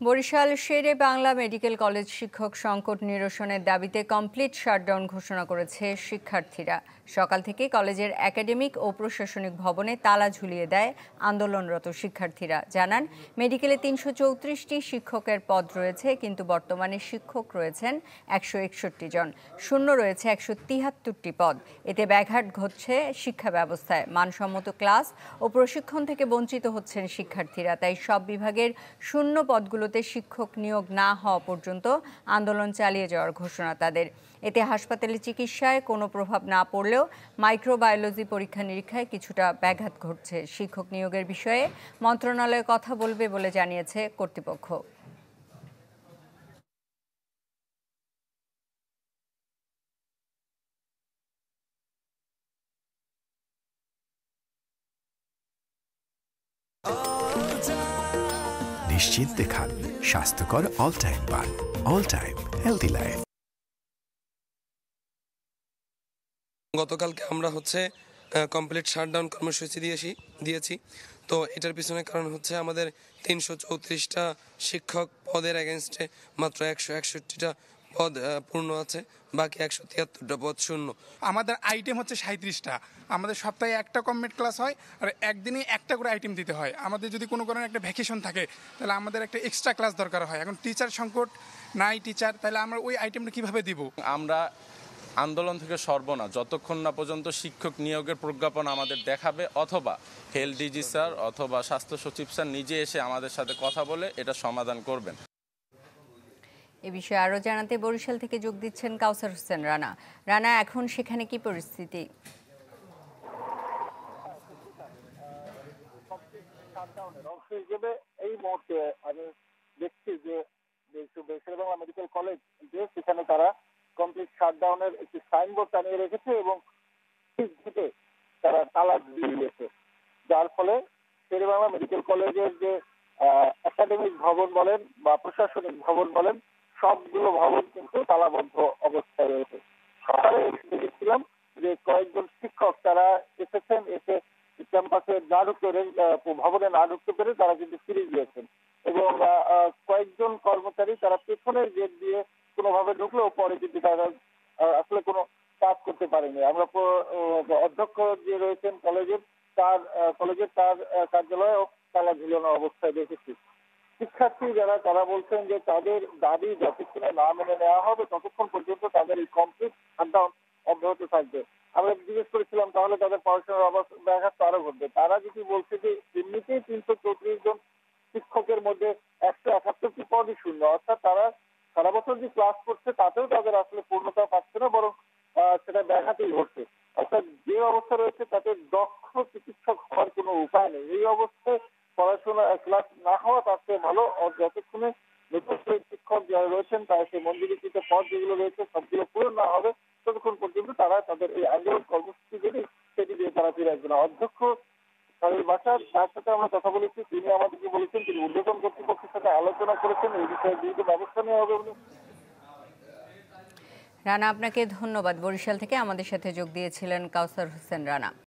বরিশাল শেরে Bangla medical college শিক্ষক সংকট নিরসনের দাবিতে কমপ্লিট শাটডাউন ঘোষণা করেছে শিক্ষার্থীরা। সকাল থেকে কলেজের একাডেমিক ও প্রশাসনিক ভবনে তালা ঝুলিয়ে দেয় আন্দোলনরত শিক্ষার্থীরা। জানান, মেডিকেলে ৩৩৪টি শিক্ষকের পদ রয়েছে, কিন্তু বর্তমানে শিক্ষক রয়েছেন ১৬১ জন, শূন্য রয়েছে ১৭৩টি পদ। এতে ব্যাঘাত ঘটছে শিক্ষা ব্যবস্থায়। মানসম্মত ক্লাস ও প্রশিক্ষণ থেকে বঞ্চিত হচ্ছেন শিক্ষার্থীরা। তাই সব বিভাগের শূন্য পদগুলো শিক্ষক নিয়োগ না হওয়া পর্যন্ত আন্দোলন চালিয়ে যাওয়ার ঘোষণা তাদের। এতে হাসপাতালে চিকিৎসায় কোনো প্রভাব না পড়লেও মাইক্রোবায়োলজি পরীক্ষা নিরীক্ষায় কিছুটা ব্যাঘাত ঘটছে। শিক্ষক নিয়োগের বিষয়ে মন্ত্রণালয় কথা বলবে বলে জানিয়েছে কর্তৃপক্ষ। নিশ্চিন্তে খান স্বাস্থ্যকর অল টাইম পান। All time healthy life. গতকালকে আমরা কমপ্লিট শাটডাউন কর্মসূচি দিয়েছি। তো এটার পিছনে কারণ হচ্ছে আমাদের ৩৩৪টা শিক্ষক পদের এগেনস্টে মাত্র ১৬১টা পদ পূর্ণ আছে, বাকি ১৭৩টা পদ শূন্য। আমাদের আইটেম হচ্ছে ৩৭টা। আমাদের সপ্তাহে একটা কমপ্লিট ক্লাস হয় আর একদিনে একটা করে আইটেম দিতে হয়। আমাদের যদি কোনো কারণে একটা ভ্যাকেশন থাকে তাহলে আমাদের একটা এক্সট্রা ক্লাস দরকার হয়। এখন টিচার সংকট, নাই টিচার, তাহলে আমরা ওই আইটেমটা কিভাবে দিব? আমরা আন্দোলন থেকে সরব না যতক্ষণ না পর্যন্ত শিক্ষক নিয়োগের প্রজ্ঞাপন আমাদের দেখাবে, অথবা হেলথ ডিজি স্যার অথবা স্বাস্থ্য সচিব স্যার নিজে এসে আমাদের সাথে কথা বলে এটা সমাধান করবেন। এ বিষয়ে আরও জানাতে বরিশাল থেকে যোগ দিচ্ছেন কাউসার হোসেন রানা। রানা, এখন সেখানে কি পরিস্থিতি? এই মুহূর্তে আমি দেখছি যে শেরে বাংলা মেডিকেল কলেজ সেখানে তারা কমপ্লিট শাটডাউনের একটি সাইনবোর্ড টানিয়ে রেখেছে এবং তারা তালা দিয়ে দিয়েছে, যার ফলে শেরে বাংলা মেডিকেল কলেজের যে একাডেমিক ভবন বলেন বা প্রশাসনিক ভবন বলেন, সবগুলো ভবন কিন্তু তালাবদ্ধ অবস্থায় রয়েছে। সকালে দেখেছিলাম যে কয়েকজন শিক্ষক তারা এসেছেন, এসে ক্যাম্পাসে না ঢুকতে ভবনে না ঢুকতে পেরে তারা কিন্তু ফিরে গিয়েছেন এবং কয়েকজন কর্মচারী তারা পেছনের গেট দিয়ে কোনোভাবে ঢুকলেও পরে কিন্তু তারা আসলে কোনো কাজ করতে পারেনি। আমরা অধ্যক্ষ যে রয়েছেন কলেজের তার কার্যালয়েও তালা ঝুলানো অবস্থায় দেখেছি। শিক্ষার্থী যারা তারা বলছেন যে তাদের দাবি যতক্ষণে না মেনে নেওয়া হবে ততক্ষণ পর্যন্ত তাদের এই কমপ্লিট শাটডাউন অব্যাহত থাকবে। আমরা জিজ্ঞেস করেছিলাম তাহলে তাদের পড়াশোনার ব্যাঘাত তো আরো ঘটবে। তারা যদি বলছে যে এমনিতেই ৩৩৪ জন শিক্ষকের মধ্যে ১৭১টি পদই শূন্য, অর্থাৎ তারা সারা বছর যে ক্লাস করছে তাতেও তাদের আসলে পূর্ণতা পাচ্ছে না, বরং সেটা ব্যাঘাতই ঘটছে। অর্থাৎ যে অবস্থা রয়েছে তাতে দক্ষ চিকিৎসক হওয়ার কোনো উপায় নেই। এই অবস্থায় পড়াশোনা ক্লাস না হওয়া তার চেয়ে ভালো। যতক্ষণে নতুন শিক্ষক যারা রয়েছেন তারা সেই মঞ্জুরিকৃত পদ যেগুলো রয়েছে সবগুলো পূরণ না হবে ততক্ষণ পর্যন্ত তারা তাদের এই আন্দোলন কর্মসূচি যদি সেটি দিয়ে তারা ফিরে আসবে না। অধ্যক্ষ তার সাথে আমরা কথা বলেছি, তিনি আমাদেরকে বলেছেন তিনি ঊর্ধ্বতন কর্তৃপক্ষের সাথে আলোচনা করেছেন, এই বিষয়ে দ্রুত ব্যবস্থা নেওয়া হবে বলে। রানা, আপনাকে ধন্যবাদ। বরিশাল থেকে আমাদের সাথে যোগ দিয়েছিলেন কাউসার হোসেন রানা।